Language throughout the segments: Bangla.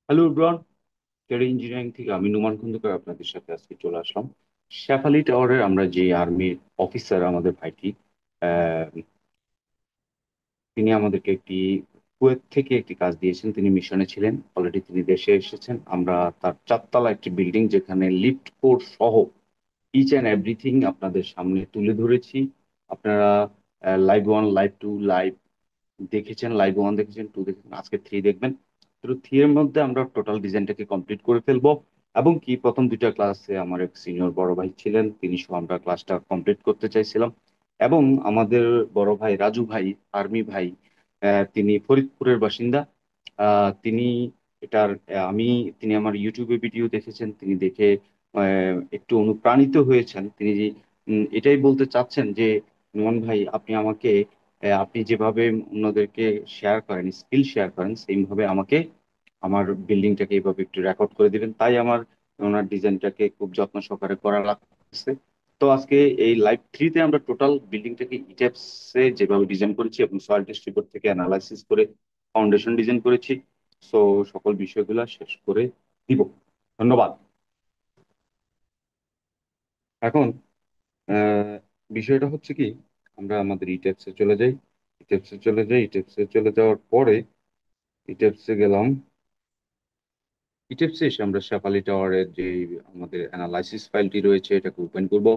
হ্যালো এভরিওয়ান, টেরি ইঞ্জিনিয়ারিং থেকে আমি নোমান খন্দকার আপনাদের সাথে আজকে চলে আসলাম। শেফালি টাওয়ারের আমরা যে আর্মির অফিসার আমাদের ভাইটি, আহ, তিনি আমাদেরকে কুয়েত থেকে একটি কাজ দিয়েছেন। তিনি মিশনে ছিলেন, অলরেডি তিনি দেশে এসেছেন। আমরা তার চারতলা একটি বিল্ডিং যেখানে লিফট কোড সহ ইচ অ্যান্ড এভরিথিং আপনাদের সামনে তুলে ধরেছি। আপনারা live one, live two, live দেখেছেন, লাইভ ওয়ান দেখেছেন, টু দেখেছেন, আজকে থ্রি দেখবেন। তো থ্রি এর মধ্যে আমরা টোটাল ডিজাইনটাকে কমপ্লিট করে ফেলবো। এবং কি প্রথম দুইটা ক্লাসে আমার এক সিনিয়র বড় ভাই ছিলেন, তিনি সহ আমরা ক্লাসটা কমপ্লিট করতে চাইছিলাম। এবং আমাদের বড় ভাই রাজু ভাই, আর্মি ভাই, তিনি ফরিদপুরের বাসিন্দা। তিনি এটার আমি তিনি আমার ইউটিউবে ভিডিও দেখেছেন, তিনি দেখে একটু অনুপ্রাণিত হয়েছেন। তিনি এটাই বলতে চাচ্ছেন যে নোমান ভাই, আপনি আমাকে আপনি যেভাবে অন্যদেরকে শেয়ার করেন, স্কিল শেয়ার করেন, সেম ভাবে আমাকে আমার বিল্ডিংটাকে এইভাবে একটু রেকর্ড করে দিবেন। তাই আমার ওনার ডিজাইনটাকে খুব যত্ন সহকারে করা লাগছে। তো আজকে এই লাইভ থ্রিতে আমরা টোটাল বিল্ডিংটাকে ইটেপসে যেভাবে ডিজাইন করেছি এবং সয়েল টেস্ট রিপোর্ট থেকে অ্যানালাইসিস করে ফাউন্ডেশন ডিজাইন করেছি, সো সকল বিষয়গুলো শেষ করে দিব। ধন্যবাদ। এখন আহ, বিষয়টা হচ্ছে কি, আমরা আমাদের ইটেপসে চলে যাই। ইটেপসে চলে যাওয়ার পরে ইটেপসে গেলাম। ইটেপসে এসে আমরা শেফালি টাওয়ারের যে আমাদের অ্যানালাইসিস ফাইলটি রয়েছে এটাকে ওপেন করব।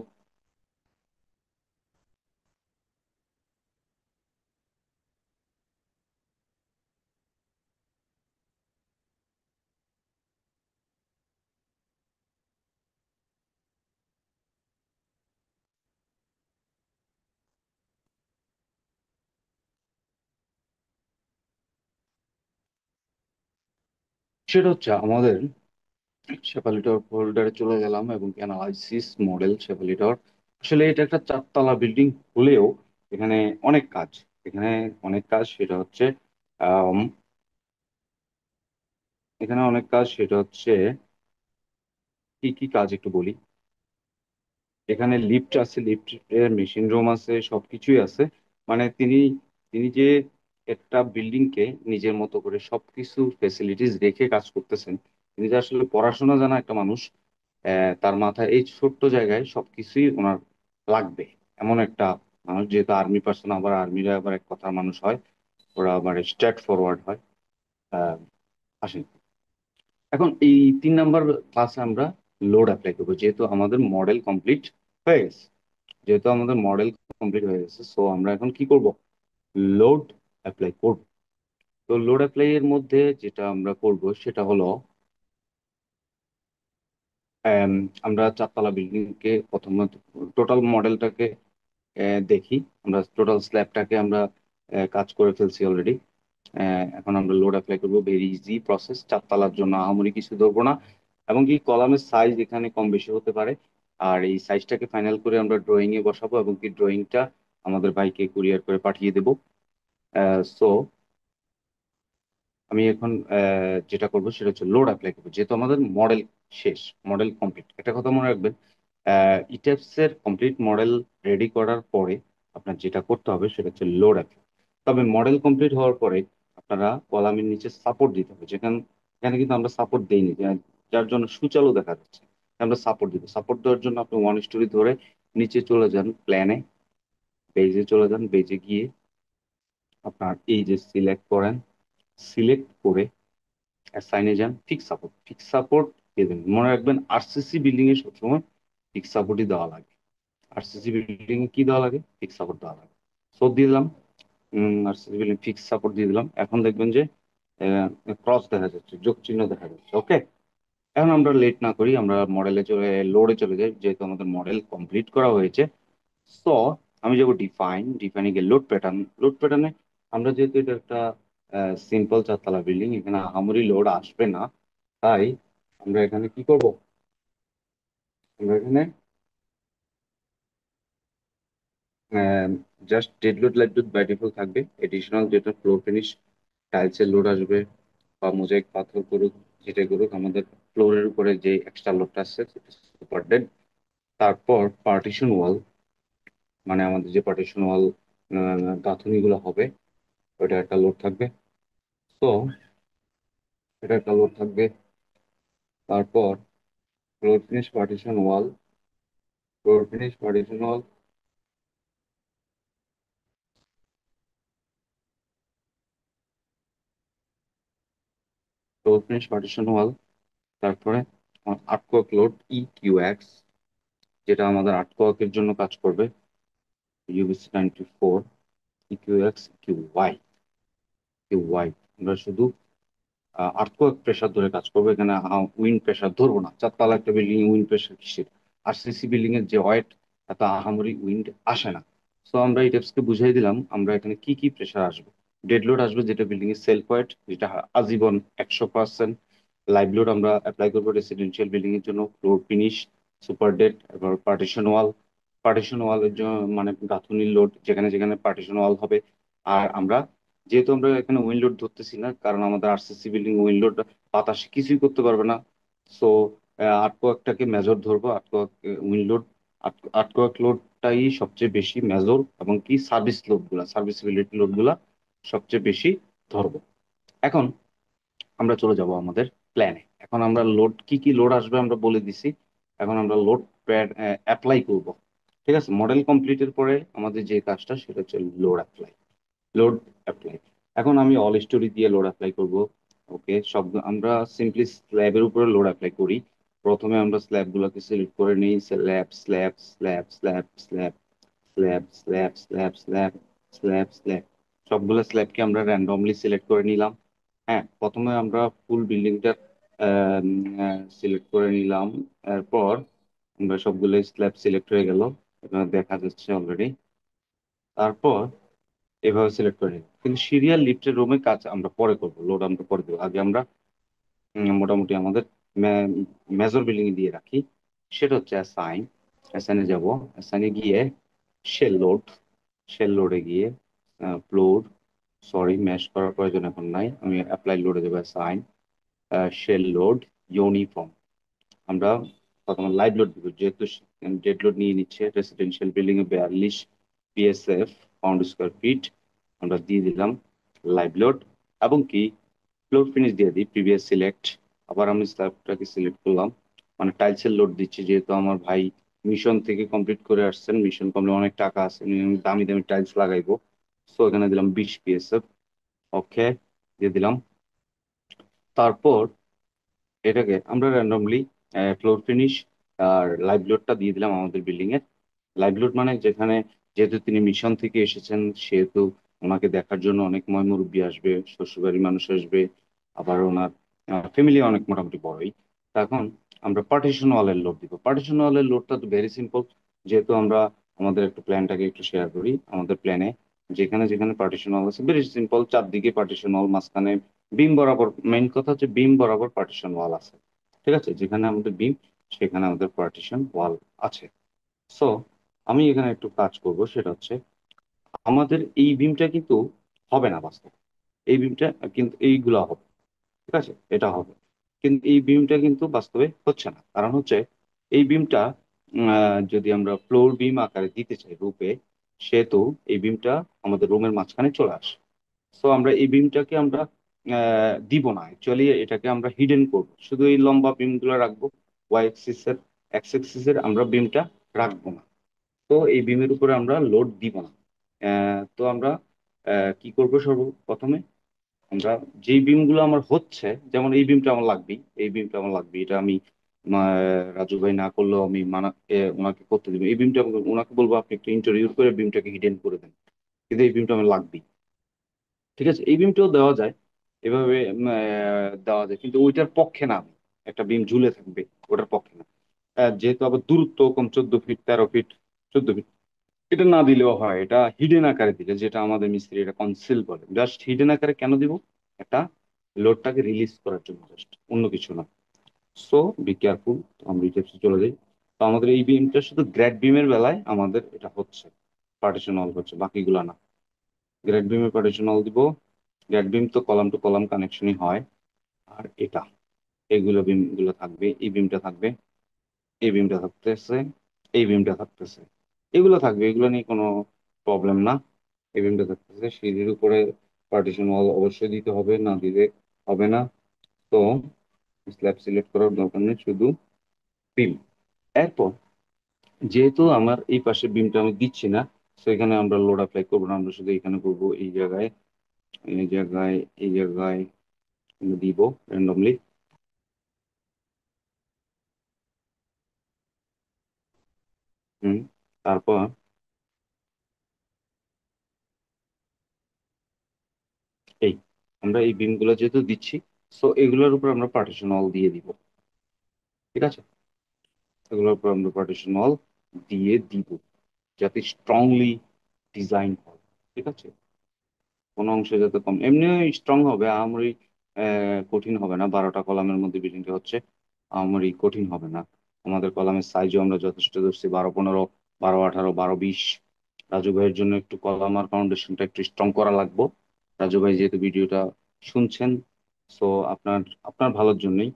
সেটা হচ্ছে আমাদের শেফালি টাওয়ার ফোল্ডারে চলে গেলাম এবং অ্যানালাইসিস মডেল শেফালি টাওয়ার। আসলে এটা একটা চারতলা বিল্ডিং হলেও এখানে অনেক কাজ, এখানে অনেক কাজ। সেটা হচ্ছে আম, এখানে অনেক কাজ, সেটা হচ্ছে কি কি কাজ একটু বলি। এখানে লিফট আছে, লিফটের মেশিন রুম আছে, সবকিছুই আছে। মানে তিনি তিনি যে একটা বিল্ডিং কে নিজের মতো করে সবকিছু ফেসিলিটিস রেখে কাজ করতেছেন। তিনি যে আসলে পড়াশোনা জানা একটা মানুষ, তার মাথায় এই ছোট্ট জায়গায় সবকিছুই ওনার লাগবে এমন একটা মানুষ। যেহেতু আর্মি পার্সন, আবার আর্মিরা আবার এক কথার মানুষ হয়, ওরা আবার স্ট্রেট ফরওয়ার্ড হয়। আহ, আসেন, এখন এই 3 নাম্বার ক্লাসে আমরা লোড অ্যাপ্লাই করবো। যেহেতু আমাদের মডেল কমপ্লিট হয়ে গেছে, সো আমরা এখন কি করব, লোড অ্যাপ্লাই করব। তো লোড অ্যাপ্লাই এর মধ্যে যেটা আমরা করব সেটা হলো, আম, আমরা চারতলা বিল্ডিং কে প্রথমত টোটাল মডেলটাকে দেখি। আমরা টোটাল স্ল্যাবটাকে আমরা কাজ করে ফেলছি অলরেডি। এখন আমরা লোড অ্যাপ্লাই করবো, ভেরি ইজি প্রসেস। চারতলার জন্য আহামরি কিছু ধরবো না, এবং কি কলামের সাইজ এখানে কম বেশি হতে পারে। আর এই সাইজটাকে ফাইনাল করে আমরা ড্রয়িং এ বসাবো, এবং কি ড্রয়িংটা আমাদের ভাইকে কুরিয়ার করে পাঠিয়ে দেবো। সো আমি এখন যেটা করবো সেটা হচ্ছে লোড অ্যাপ্লাই করবো। যেহেতু আমাদের মডেল শেষ, মডেল কমপ্লিট, একটা কথা মনে রাখবেন, ইটেপস এর কমপ্লিট মডেল রেডি করার পরে আপনার যেটা করতে হবে সেটা হচ্ছে লোড অ্যাপ্লাই। তবে মডেল কমপ্লিট হওয়ার পরে আপনারা কলামের নিচে সাপোর্ট দিতে হবে। এখানে কিন্তু আমরা সাপোর্ট দেইনি, যার জন্য সুচালু দেখা যাচ্ছে। আমরা সাপোর্ট দিব। সাপোর্ট দেওয়ার জন্য আপনি ওয়ান স্টোরি ধরে নিচে চলে যান, প্ল্যানে বেজে চলে যান। বেজে গিয়ে আপনার এই যে সিলেক্ট করেন, সিলেক্ট করে অ্যাসাইনে যান, ফিক্স সাপোর্ট দেবেন। মনে রাখবেন আরসিসি বিল্ডিং এ সবসময় ফিক্স সাপোর্টই দেওয়া লাগে। আরসিসি বিল্ডিং এ কি দেওয়া লাগে, ফিক্স সাপোর্ট দেওয়া লাগে। সো দিয়ে দিলাম, আরসিসি বিল্ডিং ফিক্স সাপোর্ট দিয়ে দিলাম। এখন দেখবেন যে ক্রস দেখা যাচ্ছে, যোগ চিহ্ন দেখা যাচ্ছে। ওকে, এখন আমরা লেট না করি, আমরা লোডে চলে যাই। যেহেতু আমাদের মডেল কমপ্লিট করা হয়েছে, সো আমি যাবো ডিফাইনে গিয়ে লোড প্যাটার্নে। আমরা যেহেতু এটা একটা সিম্পল চারতলা বিল্ডিং, এখানে আহামরি লোড আসবে না, তাই আমরা এখানে কি করব, আমরা এখানে just dead load light load by default থাকবে। এডিশনাল যেটা ফ্লোর ফিনিশ টাইলসের লোড আসবে বা মোজাইক পাথর করুক, যেটাই করুক, আমাদের ফ্লোরের উপরে যে এক্সট্রা লোডটা আসছে সুপার ডেড। তারপর পার্টিশন ওয়াল, মানে আমাদের যে পার্টিশন ওয়াল গাঁথনি গুলো হবে, ওইটা একটা লোড থাকবে। তো এটা একটা লোড থাকবে। তারপর ফ্লোর ফিনিশ পার্টিশন ওয়াল, ফ্লোর ফিনিশ পার্টিশন ওয়াল, ফ্লোর ফিনিশ পার্টিশন ওয়াল। তারপরে আর্টওয়ার্ক লোড EQX, যেটা আমাদের আর্টওয়ার্কের জন্য কাজ করবে, UBC 94, EQX, কিউ ওয়াই। আমরা শুধু আর্থকোয়েক প্রেশার ধরে কাজ করবো, এখানে উইন্ড প্রেশার ধরবো না। চারতলা একটা বিল্ডিং উইন্ড প্রেশার কিসের? RCC বিল্ডিং এর যে ওয়েট, এত আহামরি উইন্ড আসে না। সো আমরা এই টিপসকে বুঝিয়ে দিলাম আমরা এখানে কি কি প্রেশার আসবে। ডেড লোড আসবে, যেটা বিল্ডিং এর সেলফ ওয়েট, যেটা আজীবন 100%। লাইভ লোড আমরা অ্যাপ্লাই করবো রেসিডেন্সিয়াল বিল্ডিং এর জন্য, ফ্লোর ফিনিশ, সুপার ডেড, এবার পার্টিশন ওয়াল। পার্টিশন ওয়ালের জন্য মানে গাঁথুনির লোড, যেখানে যেখানে পার্টিশন ওয়াল হবে। আর আমরা, যেহেতু আমরা এখানে উইন্ড লোড ধরতেছি না, কারণ আমাদের RCC বিল্ডিং উইন্ড লোড বাতাসে কিছুই করতে পারবে না। সো আর্টওয়ার্কটাকে মেজর ধরবো, আর্টওয়ার্ক উইন্ড লোড, আর্টওয়ার্ক লোডটাই সবচেয়ে বেশি মেজর, এবং কি সার্ভিসিবিলিটি লোড গুলা সবচেয়ে বেশি ধরবো। এখন আমরা চলে যাব আমাদের প্ল্যানে। এখন আমরা লোড কি কি লোড আসবে আমরা বলে দিছি। এখন আমরা লোড প্যাড অ্যাপ্লাই করব। ঠিক আছে, মডেল কমপ্লিটের পরে আমাদের যে কাজটা সেটা হচ্ছে লোড অ্যাপ্লাই। এখন আমি অল স্টোরি দিয়ে লোড অ্যাপ্লাই করব। ওকে, সব আমরা সিম্পলি স্ল্যাবের উপরে লোড অ্যাপ্লাই করি। প্রথমে আমরা স্ল্যাব গুলোকে সিলেক্ট করে নিই, slab slab slab slab slab slab slab slab slab slab slab, সবগুলো স্ল্যাবকে আমরা র্যান্ডমলি সিলেক্ট করে নিলাম। হ্যাঁ, প্রথমে আমরা ফুল বিল্ডিংটা সিলেক্ট করে নিলাম। এরপর আমরা সবগুলো স্ল্যাব সিলেক্ট হয়ে গেল, এটা দেখা যাচ্ছে অলরেডি। তারপর এভাবে সিলেক্ট করে নিলাম, কিন্তু সিরিয়াল লিফটের রুমে কাজ আমরা পরে করবো, লোড আমরা পরে দেবো। আগে আমরা মোটামুটি আমাদের মেজর বিল্ডিং এ দিয়ে রাখি। সেটা হচ্ছে অ্যাসাইনে যাব। অ্যাসাইনে গিয়ে শেল লোড, শেল লোডে গিয়ে ফ্লোর, সরি ম্যাশ করার প্রয়োজন এখন নাই, আমি অ্যাপ্লাই লোডে যাবো। শেল লোড ইউনিফর্ম, আমরা প্রথমে লাইভ লোড দিব, যেহেতু ডেড লোড নিয়ে নিচ্ছে। রেসিডেন্সিয়াল বিল্ডিং এ 42 PSF, পাউন্ড স্কোয়ার ফিট। আমরা দিয়ে দিলাম লাইভ লোড, এবং কি ফ্লোর ফিনিশ দিয়ে দিই প্রিভিয়াস সিলেক্ট। আবার আমি স্ল্যাবটাকে সিলেক্ট করলাম, মানে টাইলসের লোড দিচ্ছি, যেহেতু আমার ভাই মিশন থেকে কমপ্লিট করে আসছেন, মিশন কমপ্লিট, অনেক টাকা আছে, উনি দামি দামি টাইলস লাগাইবো। সো এখানে দিলাম 20 PSF। ওকে, দিয়ে দিলাম। তারপর এটাকে আমরা র্যান্ডমলি ফ্লোর ফিনিশ আর লাইভ লোডটা দিয়ে দিলাম আমাদের বিল্ডিং এর। লাইভ লোড মানে যেখানে, যেহেতু তিনি মিশন থেকে এসেছেন, সেহেতু ওনাকে দেখার জন্য অনেক মুরব্বী আসবে, শ্বশুরবাড়ির মানুষ আসবে, আবার ওনার ফ্যামিলি অনেক মোটামুটি বড়ই। তা এখন আমরা পার্টিশন ওয়ালের লোড দিব। পার্টিশন ওয়ালের লোডটা তো ভেরি সিম্পল, যেহেতু আমরা আমাদের একটু প্ল্যানটাকে একটু শেয়ার করি। আমাদের প্ল্যানে যেখানে যেখানে পার্টিশন ওয়াল আছে, ভেরি সিম্পল, চারদিকে পার্টিশন ওয়াল, মাঝখানে বিম বরাবর, মেইন কথা হচ্ছে বিম বরাবর পার্টিশন ওয়াল আছে। ঠিক আছে, যেখানে আমাদের বিম, সেখানে আমাদের পার্টিশন ওয়াল আছে। সো আমি এখানে একটু কাজ করব, সেটা হচ্ছে আমাদের এই বিমটা কিন্তু হবে না বাস্তবে। এই বিমটা কিন্তু এইগুলা হবে, ঠিক আছে, এটা হবে, কিন্তু এই বিমটা কিন্তু বাস্তবে হচ্ছে না। কারণ হচ্ছে এই বিমটা যদি আমরা ফ্লোর বিম আকারে দিতে চাই রূপে, সেহেতু এই বিমটা আমাদের রুমের মাঝখানে চলে আসে। সো আমরা এই বিমটাকে আমরা দিব না, অ্যাকচুয়ালি এটাকে আমরা হিডেন করব, শুধু এই লম্বা বিম গুলো রাখবো। এক্স অ্যাক্সিসের আমরা বিমটা রাখবো না। তো এই বিমের উপরে আমরা লোড দিব না। তো আমরা কি করব, সর্বপ্রথমে আমরা যেই বিমগুলো আমার হচ্ছে, যেমন এই বিমটা আমার লাগবেই, এই বিমটা আমার লাগবে, এটা আমি রাজু ভাই না করলেও আমি ওনাকে করতে দিব। এই বিমটা ওনাকে বলবো আপনি একটু ইন্টারভিউ করে বিমটাকে হিডেন করে দেন, কিন্তু এই বিমটা আমার লাগবেই। ঠিক আছে, এই বিমটাও দেওয়া যায়, এভাবে দেওয়া যায়, কিন্তু ওইটার পক্ষে না আমি। একটা বিম ঝুলে থাকবে, ওটার পক্ষে না। যেহেতু আবার দূরত্ব কম, 14 ফিট 13 ফিট, 14 ফিট, এটা না দিলেও হয়, এটা হিডেন আকারে দিলে, যেটা আমাদের মিস্ত্রি এটা কনসিল বলে। জাস্ট হিডেন আকারে কেন দিব? একটা লোডটাকে রিলিজ করার জন্য, জাস্ট, অন্য কিছু না। So be careful. আমরা রিটেপসে চলে যাই। তো আমাদের এই বিমটা শুধু গ্র্যাড বিমের বেলায় আমাদের এটা হচ্ছে, পার্টিশন অল হচ্ছে, বাকিগুলো না। গ্র্যাড বিমের পার্টিশন অল দিব। গ্র্যাড বিম তো কলাম টু কলাম কানেকশনই হয়। আর এটা, এইগুলো বিম গুলো থাকবে, এই বিমটা থাকবে, এই বিমটা থাকতেছে, এই বিমটা থাকতেছে, এগুলো থাকবে, এগুলো নিয়ে কোনো প্রবলেম না। এই বিমটা থাকতেছে, সিঁড়ির উপরে পার্টিশন ওয়াল অবশ্যই দিতে হবে, না দিলে হবে না। তো স্ল্যাব সিলেক্ট করার দরকার নেই, শুধু বিম। এরপর যেহেতু আমার এই পাশে বিমটা আমি দিচ্ছি না, তো এখানে আমরা লোড অ্যাপ্লাই করবো না, আমরা শুধু এখানে করবো, এই জায়গায়, এই জায়গায়, এই জায়গায় আমরা দিব র্যান্ডমলি। হুম। তারপর এই আমরা এই বিমগুলো যেহেতু দিচ্ছি, সো এগুলোর উপর আমরা পার্টিশন ওয়াল দিয়ে দিব। ঠিক আছে, এগুলোর উপর আমরা পার্টিশন ওয়াল দিয়ে দিব, যাতে স্ট্রংলি ডিজাইন হয়। ঠিক আছে, কোনো অংশে যাতে কম, এমনি স্ট্রং হবে, আহামরি কঠিন হবে না। 12টা কলামের মধ্যে বিল্ডিংটা হচ্ছে, আহামরি কঠিন হবে না। আমাদের কলামের সাইজও আমরা যথেষ্ট ধরছি, 12, 15, 12, 18, 12, 20। রাজু ভাইয়ের জন্য একটু কলাম আর ফাউন্ডেশনটা একটু স্ট্রং করা লাগবে। রাজু ভাই যেহেতু ভিডিওটা শুনছেন, সো আপনার আপনার ভালোর জন্যই।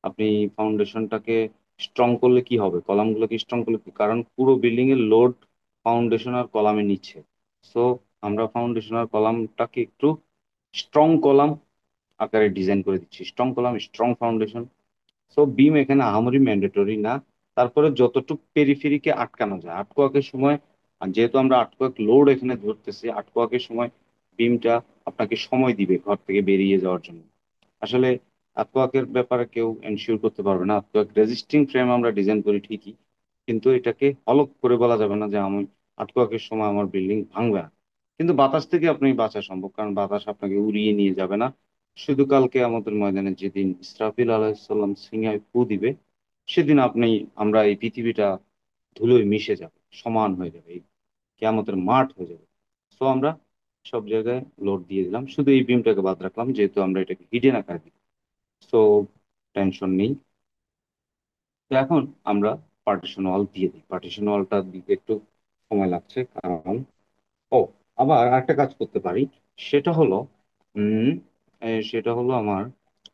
আপনি ফাউন্ডেশনটাকে স্ট্রং করলে কি হবে, কলামগুলোকে স্ট্রং করলে কি, কারণ পুরো বিল্ডিং এর লোড ফাউন্ডেশন আর কলামে নিচ্ছে। সো আমরা ফাউন্ডেশন আর কলামটাকে একটু স্ট্রং কলাম আকারে ডিজাইন করে দিচ্ছি, strong column strong foundation. So beam এখানে আহামরি ম্যান্ডেটরি না। তারপরে যতটুকু পেরিফেরিকে আটকানো যায়, আটকোয়াকের সময়, আর যেহেতু আমরা আটকোয়াক লোড এখানে ধরতেছি, আটকোয়াকের সময় বিমটা আপনাকে সময় দিবে ঘর থেকে বেরিয়ে যাওয়ার জন্য। আসলে আর্টওয়ার্কের ব্যাপারে কেউ এনশিওর করতে পারবে না। আর্টওয়ার্ক রেজিস্টিং ফ্রেম আমরা ডিজাইন করি ঠিকই, কিন্তু এটাকে হলফ করে বলা যাবে না যে আমি আর্টওয়ার্কের সময় আমার বিল্ডিং ভাঙবে না। কিন্তু বাতাস থেকে আপনি বাঁচা সম্ভব, কারণ বাতাস আপনাকে উড়িয়ে নিয়ে যাবে না। শুধু কালকে আমাদের ময়দানে যেদিন ইসরাফিল আলাইসাল্লাম সিংহায় ফু দিবে, সেদিন আপনি, আমরা এই পৃথিবীটা ধুলোয় মিশে যাবে, সমান হয়ে যাবে, এই কিয়ামতের মাঠ হয়ে যাবে। তো আমরা সব জায়গায় লোড দিয়ে দিলাম, শুধু এই বিমটাকে বাদ রাখলাম, যেহেতু আমরা এটাকে হিডেন আকারে দিই। সো টেনশন নেই। তো এখন আমরা পার্টিশন ওয়াল দিয়ে দিই। পার্টিশন ওয়ালটা দিতে একটু সময় লাগছে, কারণ, ও, আবার আরেকটা কাজ করতে পারি। সেটা হলো, উম সেটা হলো আমার,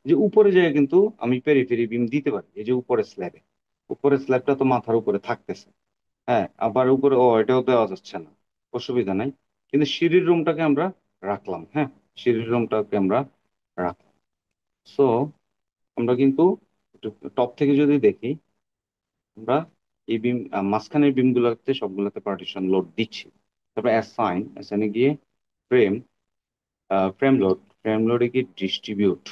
যে উপরে যায় কিন্তু আমি পেরি পেরি বিম দিতে পারি, এই যে উপরে স্ল্যাবে, উপরের স্ল্যাবটা তো মাথার উপরে থাকতেছে। হ্যাঁ, আবার উপরে, ও, এটাও দেওয়া যাচ্ছে না, অসুবিধা নাই। কিন্তু সিঁড়ির রুমটাকে আমরা রাখলাম। হ্যাঁ, সিঁড়ির রুমটাকে আমরা রাখলাম। সো আমরা কিন্তু একটু টপ থেকে যদি দেখি, আমরা এই বিম, মাঝখানের বিম গুলোতে সবগুলোতে পার্টিশন লোড দিচ্ছি। তারপরে অ্যাসাইন, অ্যাসাইনে গিয়ে ফ্রেম, ফ্রেম লোডে গিয়ে ডিস্ট্রিবিউট,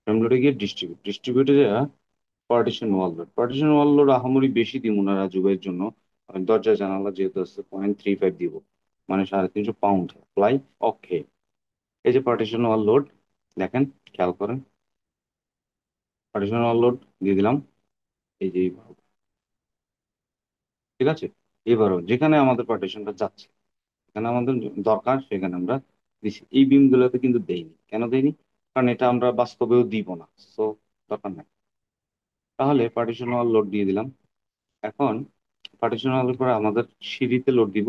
ফ্রেম লোডে গিয়ে ডিস্ট্রিবিউট, ডিস্ট্রিবিউটে যা পার্টিশন ওয়াল লোড আহামরি বেশি দিব না রাজুবের জন্য। আমি দরজা জানালা যেহেতু আছে 0.35 দিব, মানে 350 পাউন্ড প্লাই। ওকে, এই যে পার্টিশন ওয়াল লোড, দেখেন, খেয়াল করেন, পার্টিশন ওয়াল লোড দিয়ে দিলাম, এই যে এইভাবে। ঠিক আছে, এবারও যেখানে আমাদের পার্টিশনটা যাচ্ছে, যেখানে আমাদের দরকার সেখানে আমরা দিছি। এই বিম গুলোতে কিন্তু দেইনি, কেন দেইনি, কারণ এটা আমরা বাস্তবেও দিব না। সো দরকার নাই। তাহলে পার্টিশন ওয়াল লোড দিয়ে দিলাম। এখন পার্টিশন ওয়ালের পরে আমাদের সিঁড়িতে লোড দিব।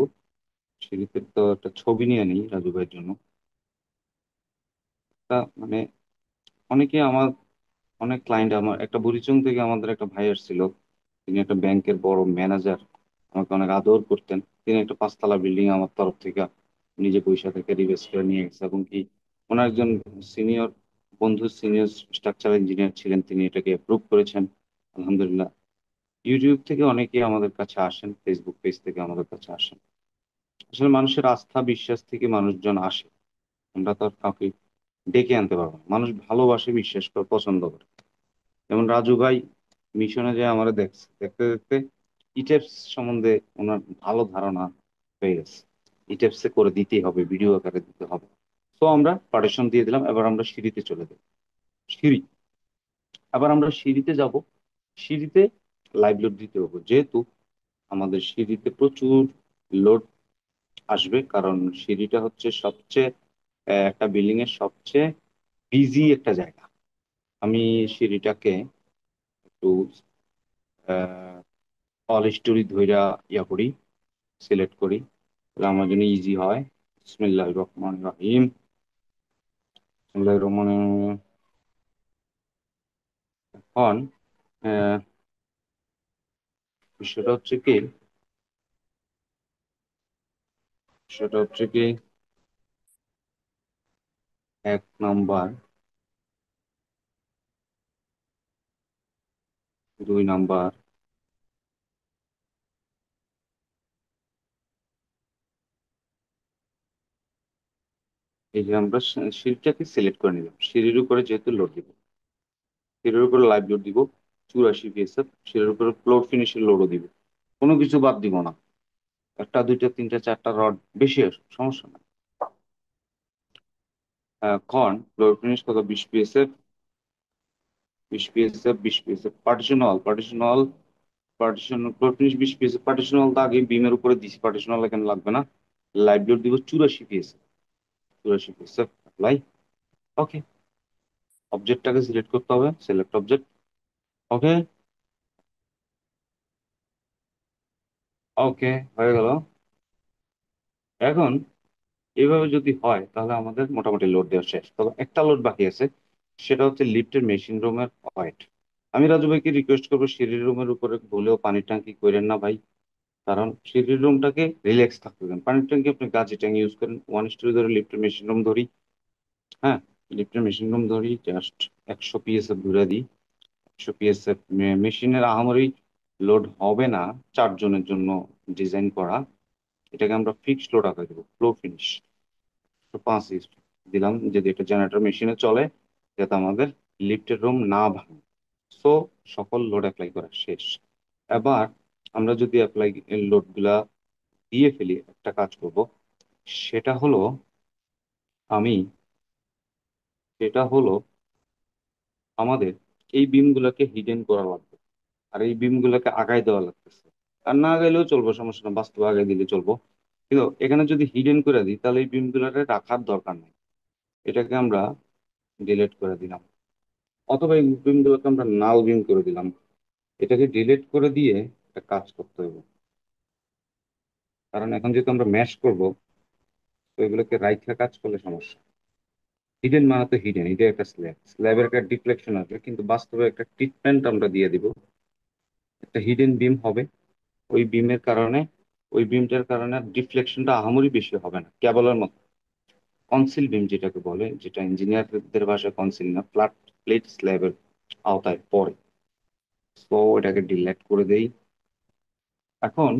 সিঁড়িতে তো একটা ছবি নিয়ে নিই রাজু ভাইয়ের জন্য। তা মানে অনেকে আমার, অনেক ক্লায়েন্ট, আমার একটা বুড়িচং থেকে আমাদের একটা ভাই আসছিল, তিনি একটা ব্যাংকের বড় ম্যানেজার, আমাকে অনেক আদর করতেন। তিনি একটা 5 তলা বিল্ডিং আমার তরফ থেকে নিজে পয়সা থেকে রিভেস্ট করে নিয়ে গেছে, এবং কি ওনার একজন সিনিয়র বন্ধু, সিনিয়র স্ট্রাকচারাল ইঞ্জিনিয়ার ছিলেন, তিনি এটাকে অ্যাপ্রুভ করেছেন। আলহামদুলিল্লাহ। ইউটিউব থেকে অনেকেই আমাদের কাছে আসেন, ফেসবুক পেজ থেকে আমাদের কাছে আসেন। আসলে মানুষের আস্থা বিশ্বাস থেকে মানুষজন আসে, আমরা তো আর কাউকে ডেকে আনতে পারবো না। মানুষ ভালোবাসে, বিশ্বাস করে, পছন্দ করে। যেমন রাজু ভাই মিশনে যে আমরা দেখছে, দেখতে দেখতে ইটেপস সম্বন্ধে ওনার ভালো ধারণা হয়ে গেছে। ইটেপসে করে দিতেই হবে, ভিডিও আকারে দিতে হবে। তো আমরা পার্টিশন দিয়ে দিলাম, এবার আমরা সিঁড়িতে চলে যাব। সিঁড়ি, আবার আমরা সিঁড়িতে যাব। সিঁড়িতে লাইভ লোড দিতে হবে, যেহেতু আমাদের সিঁড়িতে প্রচুর লোড আসবে, কারণ সিঁড়িটা হচ্ছে সবচেয়ে, একটা বিল্ডিং এর সবচেয়ে বিজি একটা জায়গা। আমি সিঁড়িটাকে একটু অল স্টোরি ধইরা ইয়া করি, সিলেক্ট করি, তাহলে আমার জন্য ইজি হয়। বিসমিল্লাহির রহমানির রহিম, বিসমিল্লাহির রহমানির রহিম। এখন আহ, বিষয়টা হচ্ছে কি, সেটা হচ্ছে কি, 1 নাম্বার, 2 নাম্বার, এই যে আমরা সিঁড়িটাকে সিলেক্ট করে নিলাম, সিঁড়ির উপরে যেহেতু লোড দিব, সিঁড়ির উপরে লাইভ লোড দিব 84 psf, সিঁড়ির উপরে ফ্লোর ফিনিশের লোডও দিব, কোনো কিছু বাদ দিব না। একটা দুইটা তিনটা চারটা রড বেশি আসুক সমস্যা নাই। কর্ন ফ্লোর ফিনিশ কত, 20 psf, 20 psf, 20 psf, partition wall, partition wall, partition floor finish 20 psf, partition wall তো আগে বিমের উপরে দিছি, পার্টিশন ওয়াল এখানে লাগবে না। লাইভ লোড দিব 84 psf, 84 psf অ্যাপ্লাই। ওকে, অবজেক্টটাকে সিলেক্ট করতে হবে, সিলেক্ট অবজেক্ট। ওকে, ওকে হয়ে গেল। এখন এইভাবে যদি হয় তাহলে আমাদের মোটামুটি লোড দেওয়া শেষ, তবে একটা লোড বাকি আছে, সেটা হচ্ছে লিফটের মেশিন রুমের ওয়েট। আমি রাজু ভাইকে রিকোয়েস্ট করবো সিঁড়ির রুমের উপরে ভুলেও পানির ট্যাঙ্কি করেন না ভাই, কারণ সিঁড়ির রুমটাকে রিল্যাক্স থাকতে দেন। পানির ট্যাঙ্কি আপনি গাজি ট্যাঙ্কি ইউজ করেন, 1:2 ধরে লিফটের মেশিন রুম ধরি। হ্যাঁ, লিফটের মেশিন রুম ধরি, জাস্ট 100 psf ঘুরে দিই। 100 psf মেশিনের আহামরি লোড হবে না, 4 জনের জন্য ডিজাইন করা। এটাকে আমরা ফিক্সড লোড আকারে দেবো, ফ্লো ফিনিশ 5 দিলাম, যদি এটা জেনারেটর মেশিনে চলে, যাতে আমাদের লিফটের রুম না ভাঙে। সো সকল লোড অ্যাপ্লাই করা শেষ। এবার আমরা যদি অ্যাপ্লাই লোড গুলা দিয়ে ফেলি, একটা কাজ করব, সেটা হলো আমি সেটা হলো আমাদের এই বিম গুলাকে হিডেন করা লাগবে, আর এই বিম গুলাকে আগায় দেওয়া লাগতেছে। আর না আগাইলেও চলবো, সমস্যা না, বাস্তবে আগায় দিলে চলবো। কিন্তু এখানে যদি হিডেন করে দিই তাহলে এই বিম গুলাকে রাখার দরকার নেই, এটাকে আমরা ডিলিট করে দিলাম। অথবা এই বিম গুলোকে আমরা নাল বিম করে দিলাম। এটাকে ডিলিট করে দিয়ে একটা কাজ করতে হবে, কারণ এখন যেহেতু আমরা ম্যাশ করব, তো এগুলোকে রাইখা কাজ করলে সমস্যা। হিডেন মানে তো হিডেন, এটা একটা স্ল্যাব, স্ল্যাবের একটা ডিফ্লেকশন আসবে, কিন্তু বাস্তবে একটা ট্রিটমেন্ট আমরা দিয়ে দিব, একটা হিডেন বিম হবে। ওই বিমের কারণে, ওই বিমটার কারণে ডিফ্লেকশনটা আহামরি বেশি হবে না, কেবলের মতো। কনসিল বিম যেটাকে বলে, যেটা ইঞ্জিনিয়ারদের ভাষায় কনসিল না, ফ্ল্যাট প্লেট স্ল্যাবের আওতায় পড়ে। তো এটাকে ডিলিট করে দেই। এখন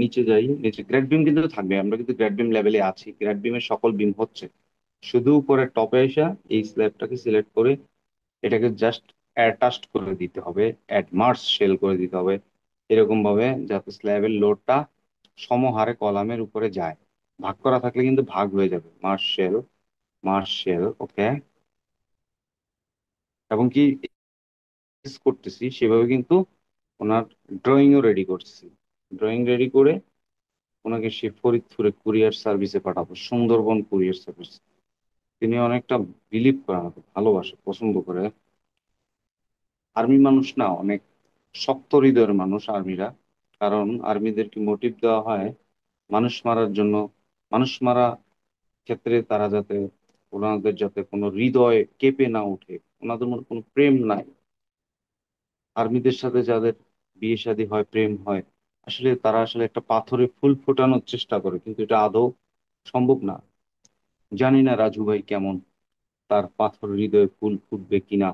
নিচে যাই, নিচে গ্রেড বিম কিন্তু থাকবে, আমরা কিন্তু গ্রেড বিম লেভেলে আছি, গ্রেড বিমের সকল বিম হচ্ছে। শুধু উপরে টপে এসে এই স্ল্যাবটাকে সিলেক্ট করে এটাকে জাস্ট অ্যাটাচড করে দিতে হবে, অ্যাডমার্স শেল করে দিতে হবে, এরকম ভাবে যাতে স্ল্যাবের লোডটা সমহারে কলামের উপরে যায়। ভাগ করা থাকলে কিন্তু ভাগ হয়ে যাবে, মার্শ শেল, মার্শ শেল। ওকে, এবং কি করতেছি সেভাবে কিন্তু ওনার ড্রয়িংও রেডি করছি। ড্রয়িং রেডি করে ওনাকে সে ফরিদপুরে কুরিয়ার সার্ভিসে পাঠাবো, সুন্দরবন কুরিয়ার সার্ভিস। তিনি অনেকটা বিলিভ করে, আমাকে ভালোবাসে, পছন্দ করে। আর্মি মানুষ না, অনেক শক্ত হৃদয়ের মানুষ আর্মিরা, কারণ আর্মিদেরকে মোটিভ দেওয়া হয় মানুষ মারার জন্য। মানুষ মারা ক্ষেত্রে তারা যাতে, ওনাদের যাতে কোনো হৃদয় কেঁপে না ওঠে, ওনাদের মধ্যে কোনো প্রেম নাই। আর্মিদের সাথে যাদের বিয়ে শাদী হয়, প্রেম হয়, আসলে তারা আসলে একটা পাথরে ফুল ফোটানোর চেষ্টা করে, কিন্তু এটা আদৌ সম্ভব না। জানি না রাজু ভাই কেমন, তার পাথর হৃদয়ে ফুল ফুটবে কিনা,